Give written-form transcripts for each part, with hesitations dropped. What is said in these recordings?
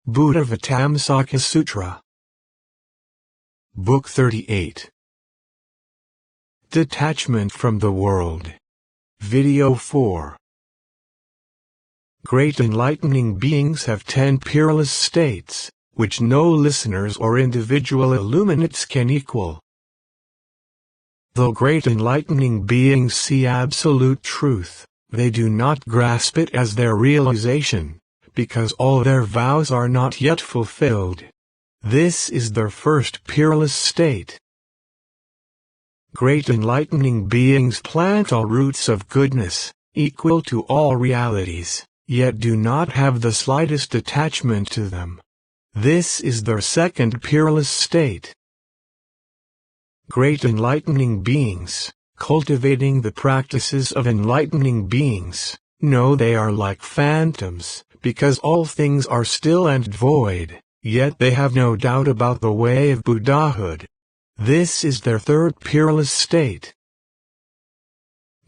Buddhāvataṃsaka Sutra. Book 38. Detachment from the World. Video 4. Great enlightening beings have 10 peerless states, which no listeners or individual illuminates can equal. Though great enlightening beings see absolute truth, they do not grasp it as their realization, because all their vows are not yet fulfilled. This is their first peerless state. Great enlightening beings plant all roots of goodness, equal to all realities, yet do not have the slightest attachment to them. This is their second peerless state. Great enlightening beings, cultivating the practices of enlightening beings, know they are like phantoms, because all things are still and void, yet they have no doubt about the way of Buddhahood. This is their third peerless state.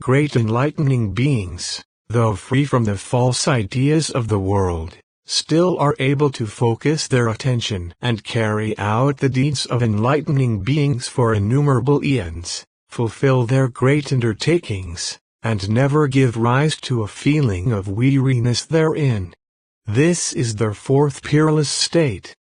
Great enlightening beings, though free from the false ideas of the world, still are able to focus their attention and carry out the deeds of enlightening beings for innumerable eons, fulfill their great undertakings, and never give rise to a feeling of weariness therein. This is their fourth peerless state.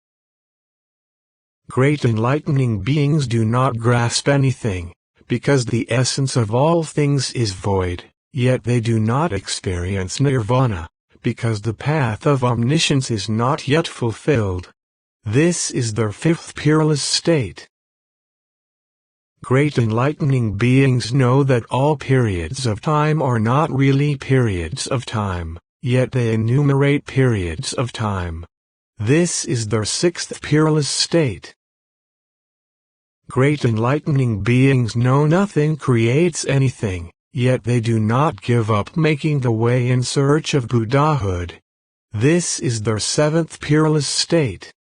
Great enlightening beings do not grasp anything, because the essence of all things is void, yet they do not experience nirvana, because the path of omniscience is not yet fulfilled. This is their fifth peerless state. Great enlightening beings know that all periods of time are not really periods of time, yet they enumerate periods of time. This is their sixth peerless state. Great enlightening beings know nothing creates anything, yet they do not give up making the way in search of Buddhahood. This is their seventh peerless state.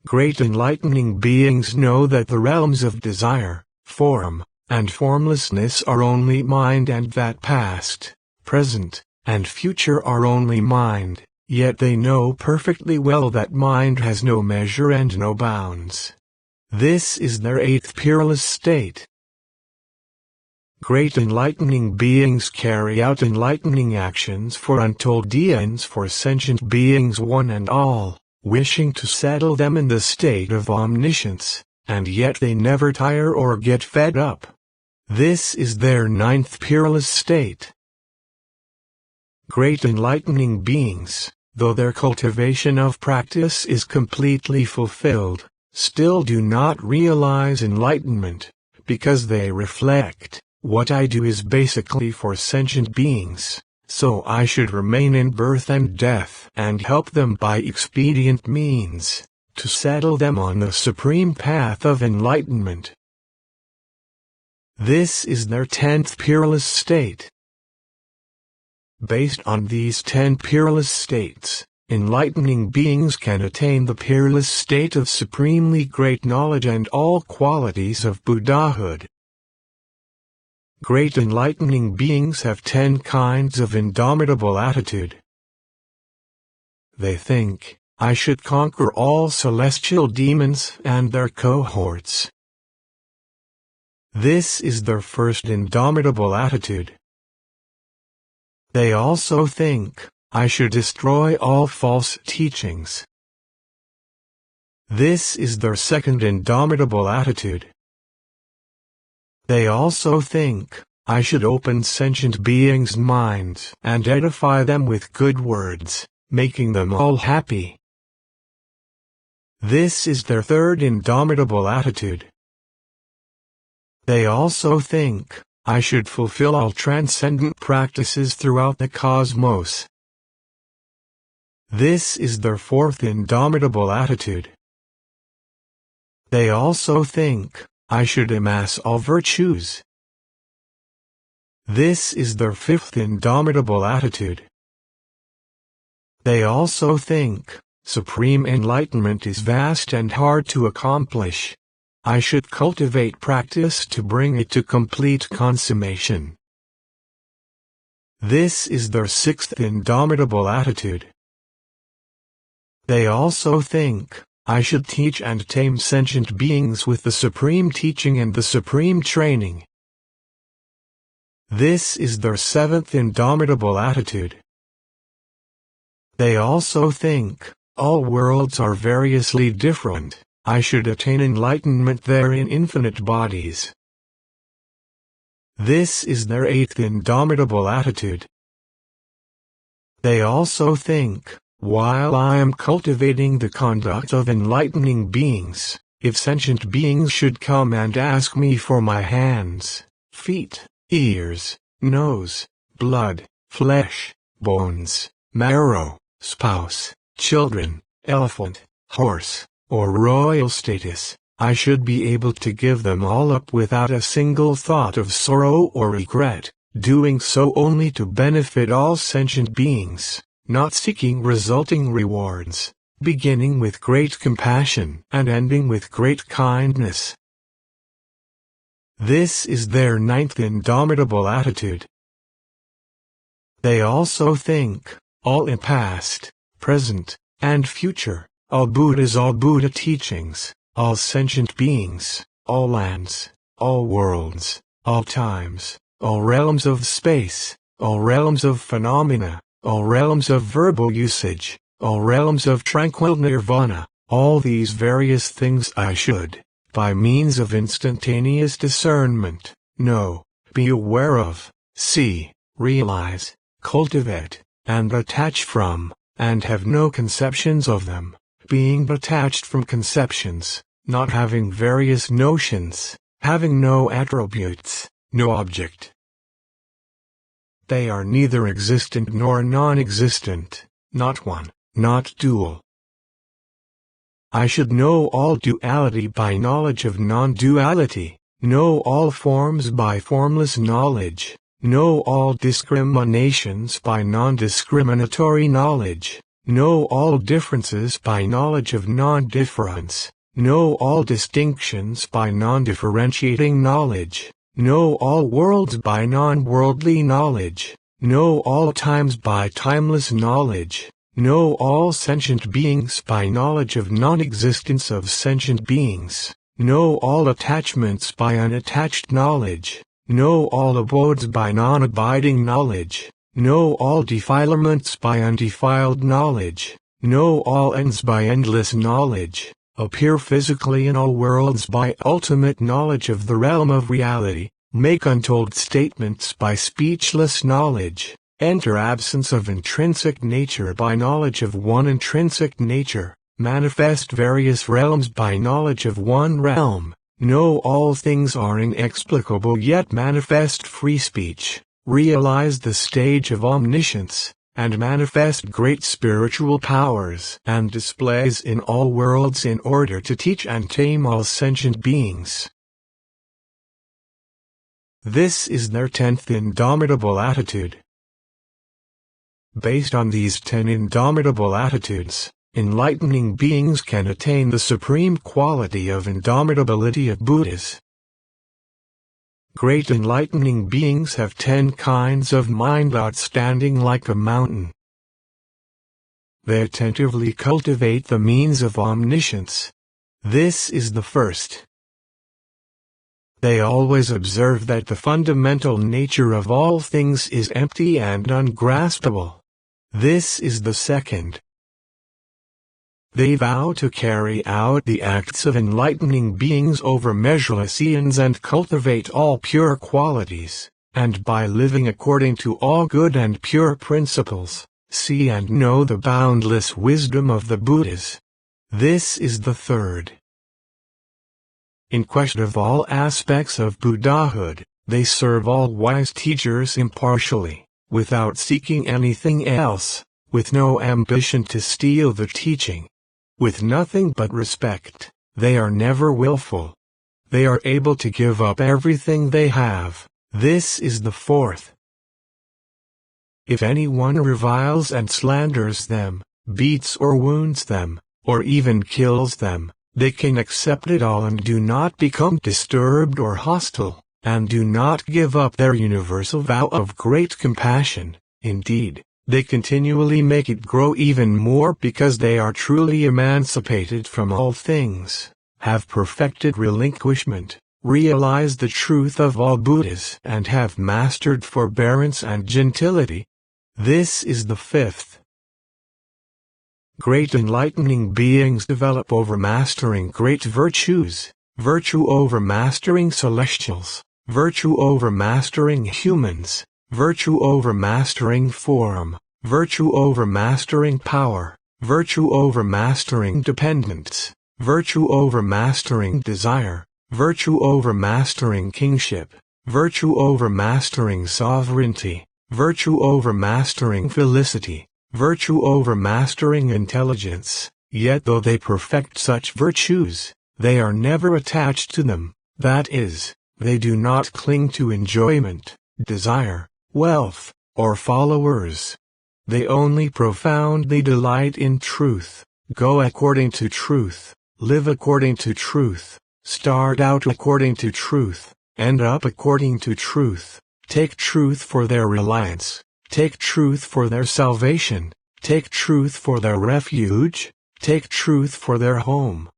Great enlightening beings know that the realms of desire, form, and formlessness are only mind, and that past, present, and future are only mind, yet they know perfectly well that mind has no measure and no bounds. This is their eighth peerless state. Great enlightening beings carry out enlightening actions for untold eons for sentient beings one and all, wishing to settle them in the state of omniscience, and yet they never tire or get fed up. This is their ninth peerless state. Great enlightening beings, though their cultivation of practice is completely fulfilled, still do not realize enlightenment, because they reflect, what I do is basically for sentient beings, so I should remain in birth and death and help them by expedient means, to settle them on the supreme path of enlightenment. This is their 10th peerless state. Based on these 10 peerless states, enlightening beings can attain the peerless state of supremely great knowledge and all qualities of Buddhahood. Great enlightening beings have 10 kinds of indomitable attitude. They think, I should conquer all celestial demons and their cohorts. This is their first indomitable attitude. They also think, I should destroy all false teachings. This is their second indomitable attitude. They also think, I should open sentient beings' minds and edify them with good words, making them all happy. This is their third indomitable attitude. They also think, I should fulfill all transcendent practices throughout the cosmos. This is their fourth indomitable attitude. They also think, I should amass all virtues. This is their fifth indomitable attitude. They also think, supreme enlightenment is vast and hard to accomplish. I should cultivate practice to bring it to complete consummation. This is their sixth indomitable attitude. They also think, I should teach and tame sentient beings with the supreme teaching and the supreme training. This is their seventh indomitable attitude. They also think, all worlds are variously different, I should attain enlightenment there in infinite bodies. This is their eighth indomitable attitude. They also think, while I am cultivating the conduct of enlightening beings, if sentient beings should come and ask me for my hands, feet, ears, nose, blood, flesh, bones, marrow, spouse, children, elephant, horse, or royal status, I should be able to give them all up without a single thought of sorrow or regret, doing so only to benefit all sentient beings, not seeking resulting rewards, beginning with great compassion and ending with great kindness. This is their ninth indomitable attitude. They also think, all in past, present, and future, all Buddhas, all Buddha teachings, all sentient beings, all lands, all worlds, all times, all realms of space, all realms of phenomena, all realms of verbal usage, all realms of tranquil nirvana, all these various things I should, by means of instantaneous discernment, know, be aware of, see, realize, cultivate, and detach from, and have no conceptions of them, being detached from conceptions, not having various notions, having no attributes, no object. They are neither existent nor non-existent, not one, not dual. I should know all duality by knowledge of non-duality, know all forms by formless knowledge, know all discriminations by non-discriminatory knowledge, know all differences by knowledge of non-difference, know all distinctions by non-differentiating knowledge, know all worlds by non-worldly knowledge, know all times by timeless knowledge, know all sentient beings by knowledge of non-existence of sentient beings, know all attachments by unattached knowledge, know all abodes by non-abiding knowledge, know all defilements by undefiled knowledge, know all ends by endless knowledge, appear physically in all worlds by ultimate knowledge of the realm of reality, make untold statements by speechless knowledge, enter absence of intrinsic nature by knowledge of one intrinsic nature, manifest various realms by knowledge of one realm, know all things are inexplicable yet manifest free speech, realize the stage of omniscience, and manifest great spiritual powers and displays in all worlds in order to teach and tame all sentient beings. This is their 10th indomitable attitude. Based on these 10 indomitable attitudes, enlightening beings can attain the supreme quality of indomitability of Buddhas. Great enlightening beings have 10 kinds of mind outstanding like a mountain. They attentively cultivate the means of omniscience. This is the first. They always observe that the fundamental nature of all things is empty and ungraspable. This is the second. They vow to carry out the acts of enlightening beings over measureless eons and cultivate all pure qualities, and by living according to all good and pure principles, see and know the boundless wisdom of the Buddhas. This is the third. In quest of all aspects of Buddhahood, they serve all wise teachers impartially, without seeking anything else, with no ambition to steal the teaching. With nothing but respect, they are never willful. They are able to give up everything they have. This is the fourth. If anyone reviles and slanders them, beats or wounds them, or even kills them, they can accept it all and do not become disturbed or hostile, and do not give up their universal vow of great compassion. Indeed, They continually make it grow even more because they are truly emancipated from all things, have perfected relinquishment, realize the truth of all Buddhas, and have mastered forbearance and gentility. This is the fifth. Great enlightening beings develop over mastering great virtues, virtue over mastering celestials, virtue over mastering humans, virtue over mastering form, virtue over mastering power, virtue over mastering dependence, virtue over mastering desire, virtue over mastering kingship, virtue over mastering sovereignty, virtue over mastering felicity, virtue over mastering intelligence. Yet though they perfect such virtues, they are never attached to them, that is, they do not cling to enjoyment, desire, wealth, or followers. They only profoundly delight in truth, go according to truth, live according to truth, start out according to truth, end up according to truth, take truth for their reliance, take truth for their salvation, take truth for their refuge, take truth for their home.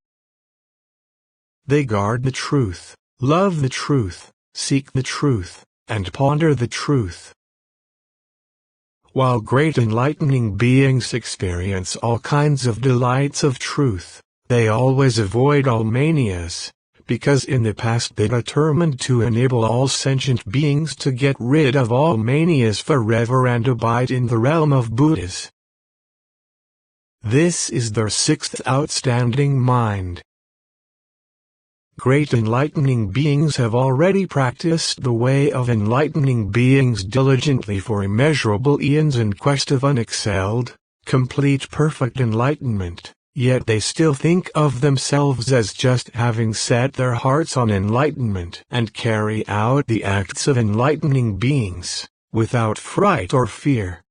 They guard the truth, love the truth, seek the truth, and ponder the truth. While great enlightening beings experience all kinds of delights of truth, they always avoid all manias, because in the past they determined to enable all sentient beings to get rid of all manias forever and abide in the realm of Buddhas. This is their sixth outstanding mind. Great enlightening beings have already practiced the way of enlightening beings diligently for immeasurable eons in quest of unexcelled, complete perfect enlightenment, yet they still think of themselves as just having set their hearts on enlightenment and carry out the acts of enlightening beings, without fright or fear.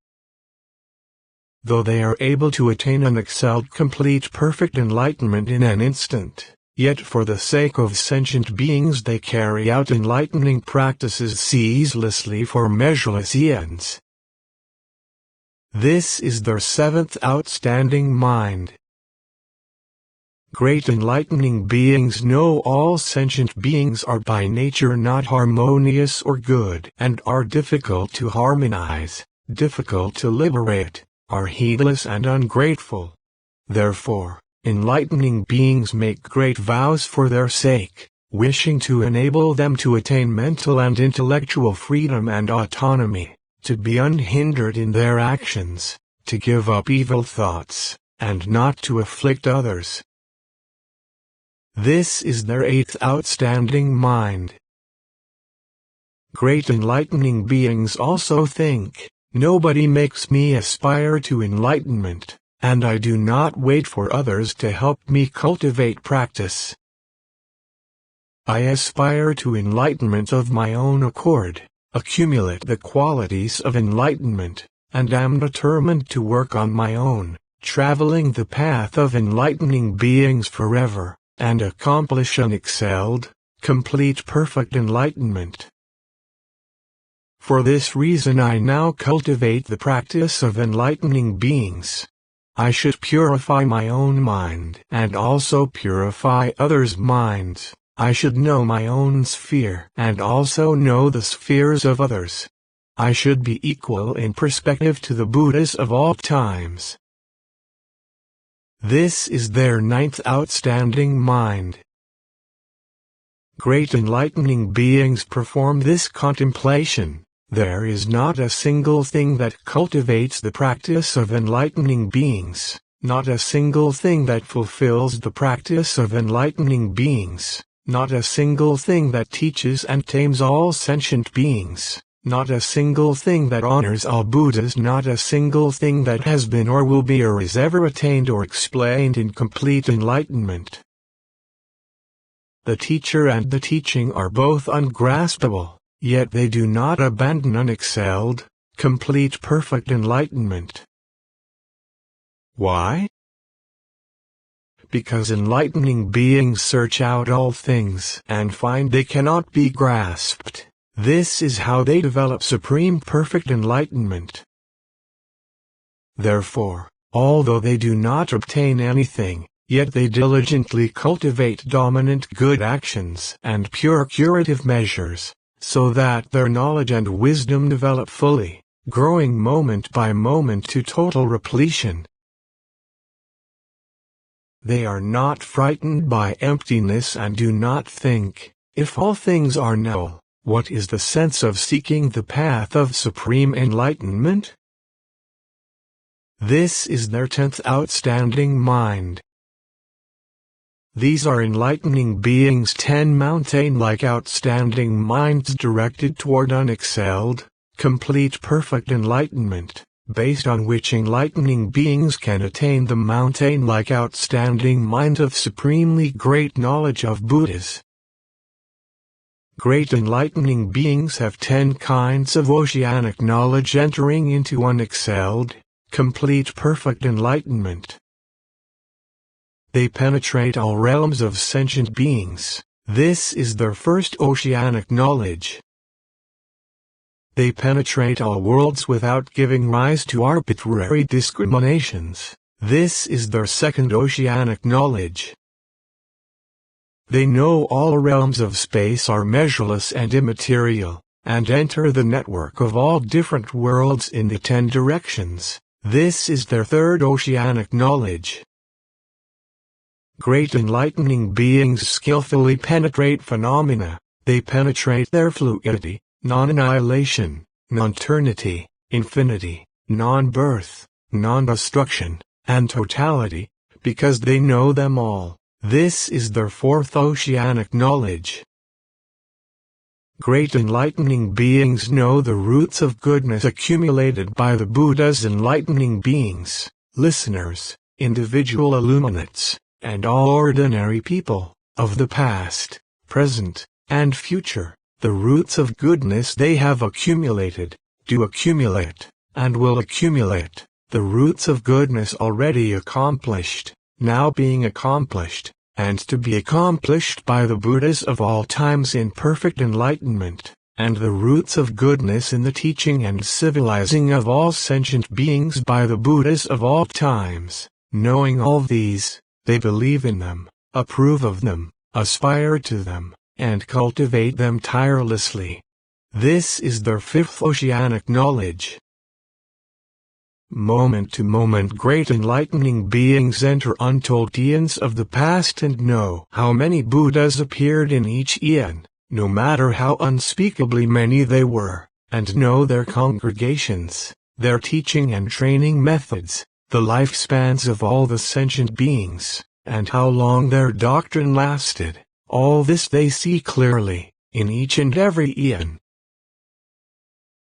Though they are able to attain unexcelled complete perfect enlightenment in an instant, yet for the sake of sentient beings they carry out enlightening practices ceaselessly for measureless eons. This is their seventh outstanding mind. Great enlightening beings know all sentient beings are by nature not harmonious or good and are difficult to harmonize, difficult to liberate, are heedless and ungrateful. Therefore, enlightening beings make great vows for their sake, wishing to enable them to attain mental and intellectual freedom and autonomy, to be unhindered in their actions, to give up evil thoughts, and not to afflict others. This is their eighth outstanding mind. Great enlightening beings also think, nobody makes me aspire to enlightenment, and I do not wait for others to help me cultivate practice. I aspire to enlightenment of my own accord, accumulate the qualities of enlightenment, and am determined to work on my own, traveling the path of enlightening beings forever, and accomplish unexcelled, complete perfect enlightenment. For this reason I now cultivate the practice of enlightening beings. I should purify my own mind and also purify others' minds. I should know my own sphere and also know the spheres of others. I should be equal in perspective to the Buddhas of all times. This is their ninth outstanding mind. Great enlightening beings perform this contemplation. There is not a single thing that cultivates the practice of enlightening beings, not a single thing that fulfills the practice of enlightening beings, not a single thing that teaches and tames all sentient beings, not a single thing that honors all Buddhas, not a single thing that has been or will be or is ever attained or explained in complete enlightenment. The teacher and the teaching are both ungraspable. Yet they do not abandon unexcelled, complete perfect enlightenment. Why? Because enlightening beings search out all things and find they cannot be grasped. This is how they develop supreme perfect enlightenment. Therefore, although they do not obtain anything, yet they diligently cultivate dominant good actions and pure curative measures, so that their knowledge and wisdom develop fully, growing moment by moment to total repletion. They are not frightened by emptiness and do not think, if all things are null, what is the sense of seeking the path of supreme enlightenment? This is their 10th outstanding mind. These are enlightening beings, 10 mountain-like outstanding minds directed toward unexcelled, complete perfect enlightenment, based on which enlightening beings can attain the mountain-like outstanding mind of supremely great knowledge of Buddhas. Great enlightening beings have 10 kinds of oceanic knowledge entering into unexcelled, complete perfect enlightenment. They penetrate all realms of sentient beings. This is their first oceanic knowledge. They penetrate all worlds without giving rise to arbitrary discriminations. This is their second oceanic knowledge. They know all realms of space are measureless and immaterial, and enter the network of all different worlds in the 10 directions. This is their third oceanic knowledge. Great enlightening beings skillfully penetrate phenomena. They penetrate their fluidity, non-annihilation, non-ternity, infinity, non-birth, non-destruction, and totality, because they know them all. This is their fourth oceanic knowledge. Great enlightening beings know the roots of goodness accumulated by the Buddha's enlightening beings, listeners, individual illuminates, and all ordinary people, of the past, present, and future. The roots of goodness they have accumulated, do accumulate, and will accumulate. The roots of goodness already accomplished, now being accomplished, and to be accomplished by the Buddhas of all times in perfect enlightenment, and the roots of goodness in the teaching and civilizing of all sentient beings by the Buddhas of all times. Knowing all these, they believe in them, approve of them, aspire to them, and cultivate them tirelessly. This is their fifth oceanic knowledge. Moment to moment great enlightening beings enter untold eons of the past and know how many Buddhas appeared in each eon, no matter how unspeakably many they were, and know their congregations, their teaching and training methods, the lifespans of all the sentient beings, and how long their doctrine lasted. All this they see clearly, in each and every eon.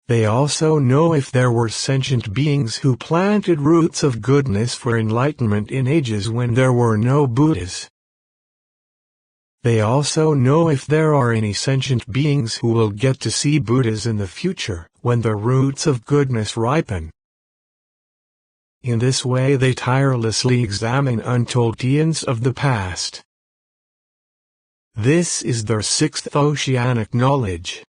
They also know if there were sentient beings who planted roots of goodness for enlightenment in ages when there were no Buddhas. They also know if there are any sentient beings who will get to see Buddhas in the future, when the roots of goodness ripen. In this way they tirelessly examine untold eons of the past. This is their sixth oceanic knowledge.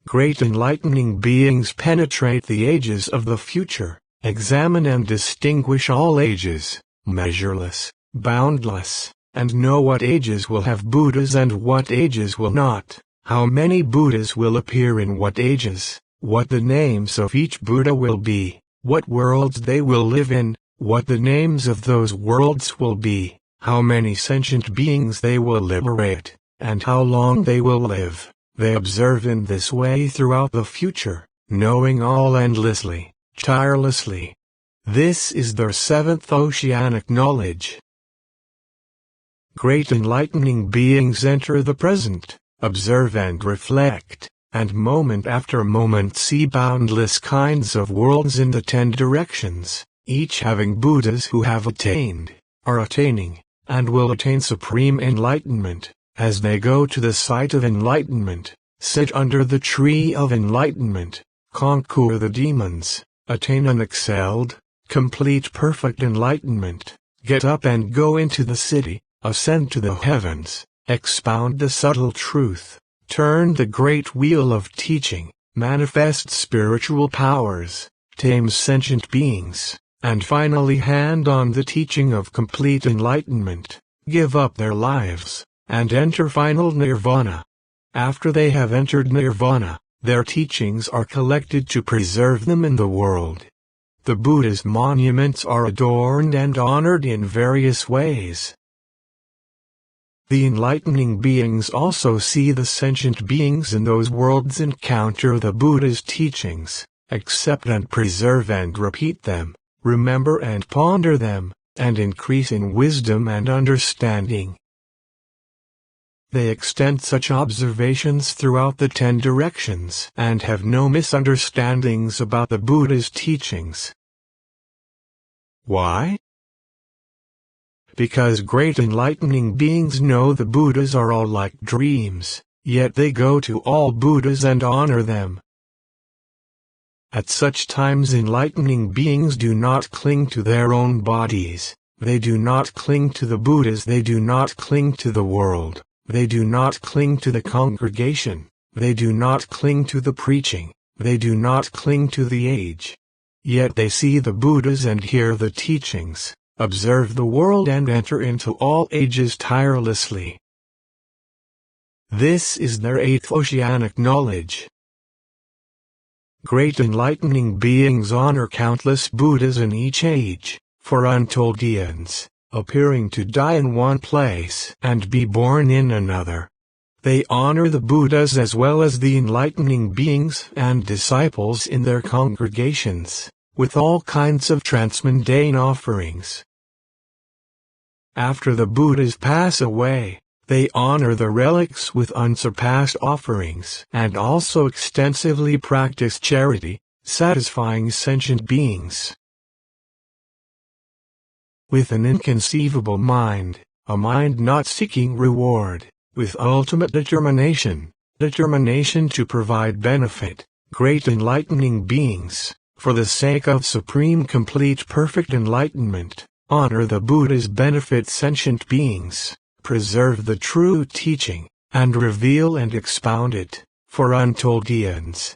Great enlightening beings penetrate the ages of the future, examine and distinguish all ages, measureless, boundless, and know what ages will have Buddhas and what ages will not, how many Buddhas will appear in what ages, what the names of each Buddha will be, what worlds they will live in, what the names of those worlds will be, how many sentient beings they will liberate, and how long they will live. They observe in this way throughout the future, knowing all endlessly, tirelessly. This is their seventh oceanic knowledge. Great enlightening beings enter the present, observe and reflect, and moment after moment see boundless kinds of worlds in the 10 directions, each having Buddhas who have attained, are attaining, and will attain supreme enlightenment. As they go to the site of enlightenment, sit under the tree of enlightenment, conquer the demons, attain unexcelled, complete perfect enlightenment, get up and go into the city, ascend to the heavens, expound the subtle truth, turn the great wheel of teaching, manifest spiritual powers, tame sentient beings, and finally hand on the teaching of complete enlightenment, give up their lives, and enter final nirvana. After they have entered nirvana, their teachings are collected to preserve them in the world. The Buddha's monuments are adorned and honored in various ways. The enlightening beings also see the sentient beings in those worlds encounter the Buddha's teachings, accept and preserve and repeat them, remember and ponder them, and increase in wisdom and understanding. They extend such observations throughout the 10 directions and have no misunderstandings about the Buddha's teachings. Why? Because great enlightening beings know the Buddhas are all like dreams, yet they go to all Buddhas and honor them. At such times enlightening beings do not cling to their own bodies, they do not cling to the Buddhas, they do not cling to the world, they do not cling to the congregation, they do not cling to the preaching, they do not cling to the age. Yet they see the Buddhas and hear the teachings, observe the world and enter into all ages tirelessly. This is their 8th oceanic knowledge. Great enlightening beings honor countless Buddhas in each age, for untold eons, appearing to die in one place and be born in another. They honor the Buddhas as well as the enlightening beings and disciples in their congregations, with all kinds of transmundane offerings. After the Buddhas pass away, they honor the relics with unsurpassed offerings and also extensively practice charity, satisfying sentient beings. With an inconceivable mind, a mind not seeking reward, with ultimate determination to provide benefit, great enlightening beings, for the sake of supreme complete perfect enlightenment, honor the Buddha's benefit sentient beings, preserve the true teaching, and reveal and expound it, for untold eons.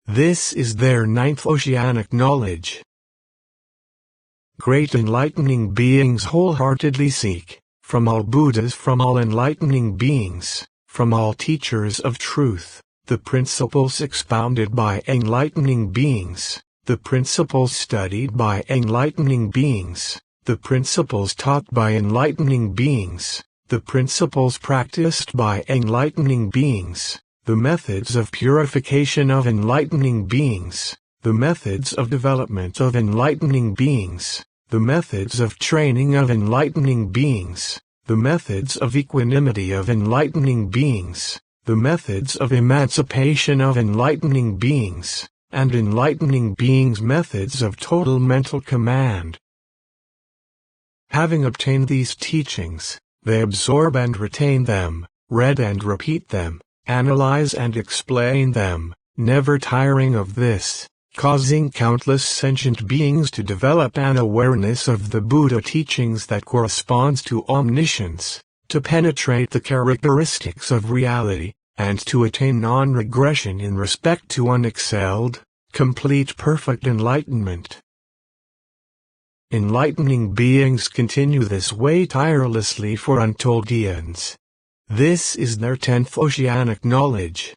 This is their 9th oceanic knowledge. Great enlightening beings wholeheartedly seek, from all Buddhas, from all enlightening beings, from all teachers of truth, the principles expounded by enlightening beings, the principles studied by enlightening beings, the principles taught by enlightening beings, the principles practiced by enlightening beings, the methods of purification of enlightening beings, the methods of development of enlightening beings, the methods of training of enlightening beings, the methods of equanimity of enlightening beings, the methods of emancipation of enlightening beings, and enlightening beings' methods of total mental command. Having obtained these teachings, they absorb and retain them, read and repeat them, analyze and explain them, never tiring of this, causing countless sentient beings to develop an awareness of the Buddha teachings that corresponds to omniscience, to penetrate the characteristics of reality, and to attain non-regression in respect to unexcelled, complete perfect enlightenment. Enlightening beings continue this way tirelessly for untold eons. This is their 10th oceanic knowledge.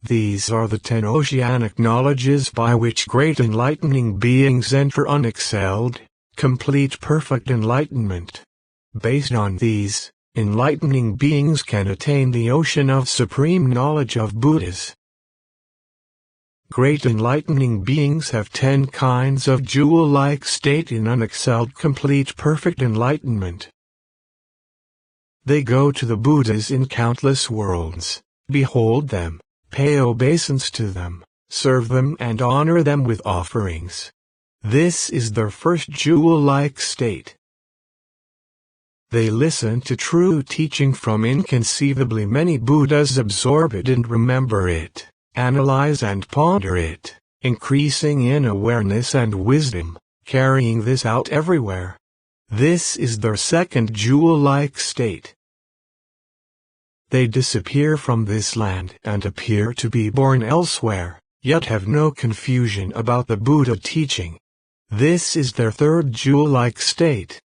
These are the 10 oceanic knowledges by which great enlightening beings enter unexcelled, complete perfect enlightenment. Based on these, enlightening beings can attain the ocean of supreme knowledge of Buddhas. Great enlightening beings have 10 kinds of jewel-like state in unexcelled complete perfect enlightenment. They go to the Buddhas in countless worlds, behold them, pay obeisance to them, serve them and honor them with offerings. This is their first jewel-like state. They listen to true teaching from inconceivably many Buddhas, absorb it and remember it, analyze and ponder it, increasing in awareness and wisdom, carrying this out everywhere. This is their second jewel-like state. They disappear from this land and appear to be born elsewhere, yet have no confusion about the Buddha teaching. This is their third jewel-like state.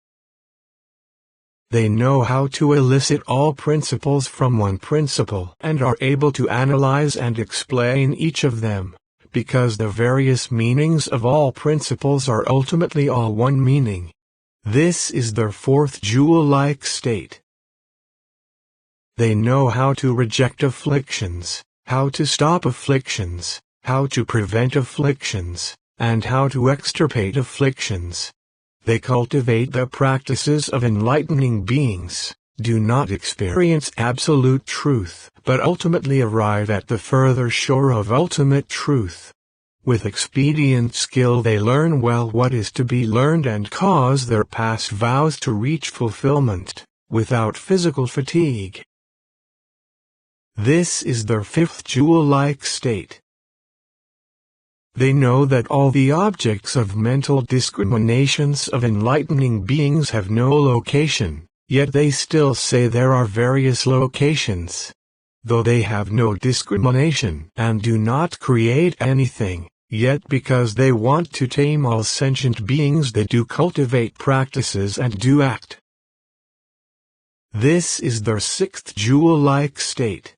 They know how to elicit all principles from one principle and are able to analyze and explain each of them, because the various meanings of all principles are ultimately all one meaning. This is their fourth jewel-like state. They know how to reject afflictions, how to stop afflictions, how to prevent afflictions, and how to extirpate afflictions. They cultivate the practices of enlightening beings, do not experience absolute truth, but ultimately arrive at the further shore of ultimate truth. With expedient skill they learn well what is to be learned and cause their past vows to reach fulfillment, without physical fatigue. This is their fifth jewel-like state. They know that all the objects of mental discriminations of enlightening beings have no location, yet they still say there are various locations. Though they have no discrimination and do not create anything, yet because they want to tame all sentient beings they do cultivate practices and do act. This is their sixth jewel-like state.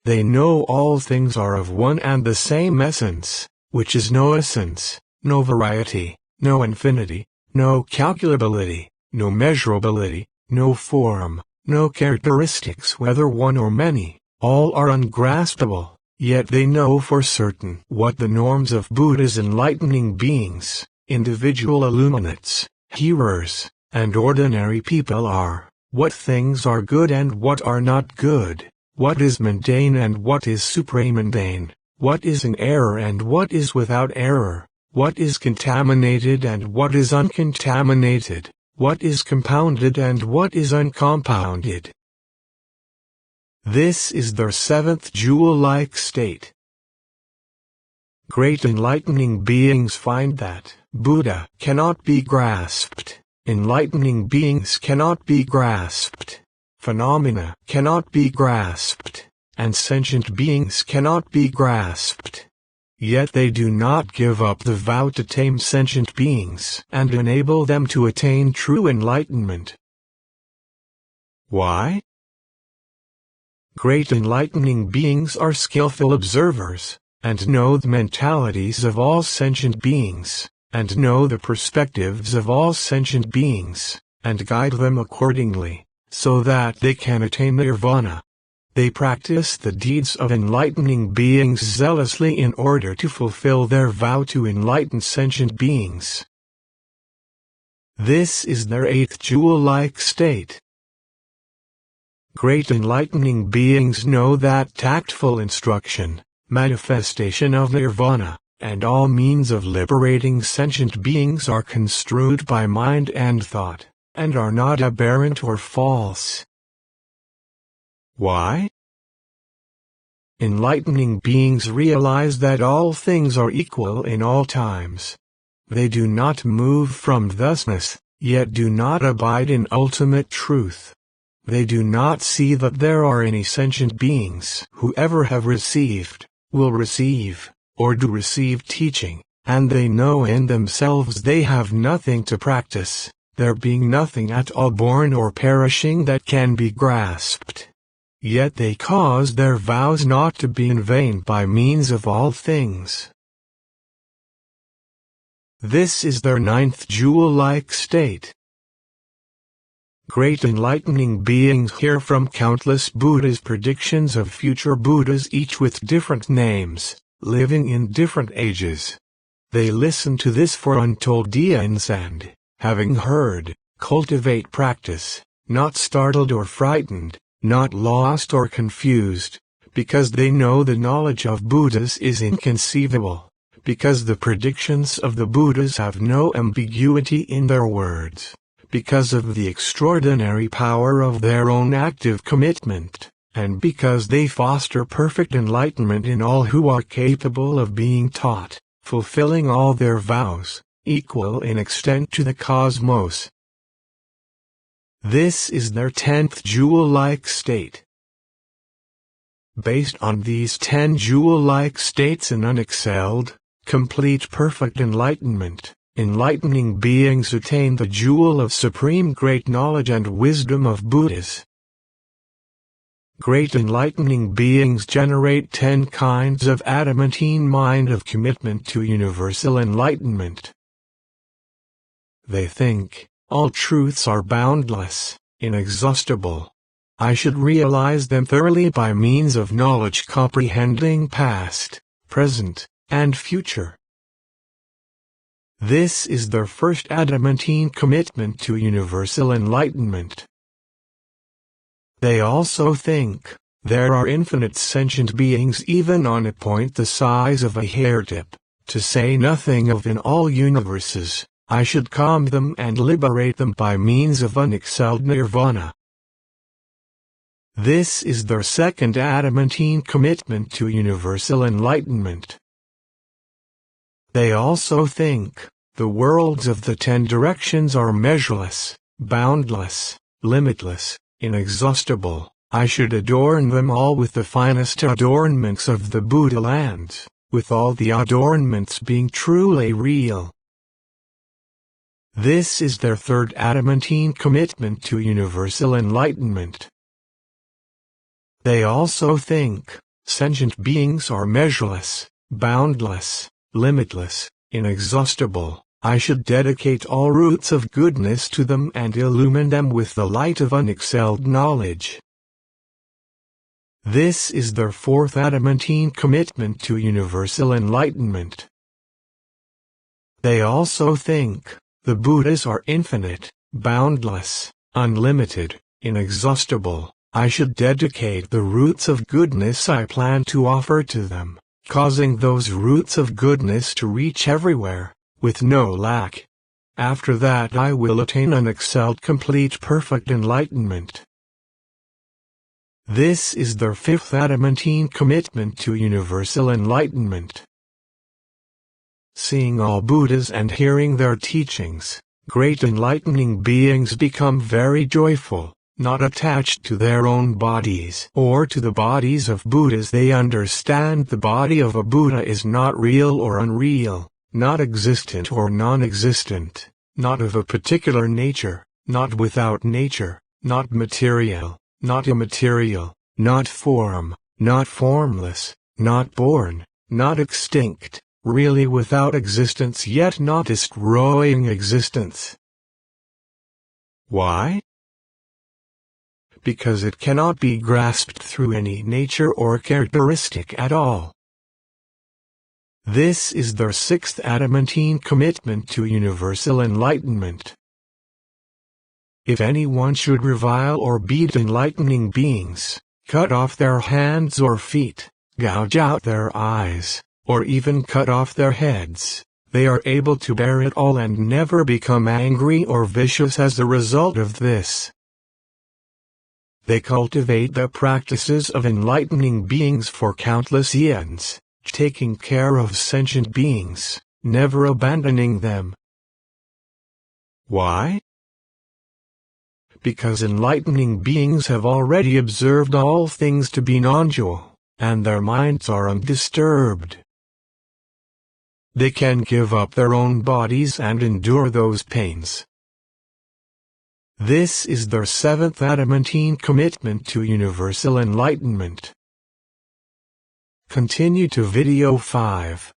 They know all things are of one and the same essence, which is no essence, no variety, no infinity, no calculability, no measurability, no form, no characteristics whether one or many, all are ungraspable, yet they know for certain what the norms of Buddha's enlightening beings, individual illuminates, hearers, and ordinary people are, what things are good and what are not good. What is mundane and what is supramundane, what is in error and what is without error, what is contaminated and what is uncontaminated, what is compounded and what is uncompounded. This is their seventh jewel-like state. Great enlightening beings find that Buddha cannot be grasped, enlightening beings cannot be grasped. Phenomena cannot be grasped, and sentient beings cannot be grasped. Yet they do not give up the vow to tame sentient beings and enable them to attain true enlightenment. Why? Great enlightening beings are skillful observers, and know the mentalities of all sentient beings, and know the perspectives of all sentient beings, and guide them accordingly, so that they can attain nirvana. They practice the deeds of enlightening beings zealously in order to fulfill their vow to enlighten sentient beings. This is their eighth jewel-like state. Great enlightening beings know that tactful instruction, manifestation of nirvana, and all means of liberating sentient beings are construed by mind and thought, and are not aberrant or false. Why? Enlightening beings realize that all things are equal in all times. They do not move from thusness, yet do not abide in ultimate truth. They do not see that there are any sentient beings who ever have received, will receive, or do receive teaching, and they know in themselves they have nothing to practice, there being nothing at all born or perishing that can be grasped. Yet they cause their vows not to be in vain by means of all things. This is their ninth jewel-like state. Great enlightening beings hear from countless Buddhas predictions of future Buddhas, each with different names, living in different ages. They listen to this for untold eons and, having heard, cultivate practice, not startled or frightened, not lost or confused, because they know the knowledge of Buddhas is inconceivable, because the predictions of the Buddhas have no ambiguity in their words, because of the extraordinary power of their own active commitment, and because they foster perfect enlightenment in all who are capable of being taught, fulfilling all their vows, equal in extent to the cosmos. This is their 10th jewel-like state. Based on these 10 jewel-like states in unexcelled, complete perfect enlightenment, enlightening beings attain the jewel of supreme great knowledge and wisdom of Buddhas. Great enlightening beings generate 10 kinds of adamantine mind of commitment to universal enlightenment. They think, all truths are boundless, inexhaustible. I should realize them thoroughly by means of knowledge comprehending past, present, and future. This is their first adamantine commitment to universal enlightenment. They also think, there are infinite sentient beings even on a point the size of a hair tip, to say nothing of in all universes. I should calm them and liberate them by means of unexcelled nirvana. This is their second adamantine commitment to universal enlightenment. They also think, the worlds of the 10 directions are measureless, boundless, limitless, inexhaustible. I should adorn them all with the finest adornments of the Buddha lands, with all the adornments being truly real. This is their third adamantine commitment to universal enlightenment. They also think, sentient beings are measureless, boundless, limitless, inexhaustible. I should dedicate all roots of goodness to them and illumine them with the light of unexcelled knowledge. This is their fourth adamantine commitment to universal enlightenment. They also think, the Buddhas are infinite, boundless, unlimited, inexhaustible. I should dedicate the roots of goodness I plan to offer to them, causing those roots of goodness to reach everywhere, with no lack. After that I will attain unexcelled complete perfect enlightenment. This is their fifth adamantine commitment to universal enlightenment. Seeing all Buddhas and hearing their teachings, great enlightening beings become very joyful, not attached to their own bodies or to the bodies of Buddhas. They understand the body of a Buddha is not real or unreal, not existent or non-existent, not of a particular nature, not without nature, not material, not immaterial, not form, not formless, not born, not extinct, really without existence yet not destroying existence. Why? Because it cannot be grasped through any nature or characteristic at all. This is their sixth adamantine commitment to universal enlightenment. If anyone should revile or beat enlightening beings, cut off their hands or feet, gouge out their eyes, or even cut off their heads, they are able to bear it all and never become angry or vicious as a result of this. They cultivate the practices of enlightening beings for countless eons, taking care of sentient beings, never abandoning them. Why? Because enlightening beings have already observed all things to be non-dual, and their minds are undisturbed. They can give up their own bodies and endure those pains. This is their seventh adamantine commitment to universal enlightenment. Continue to video 5.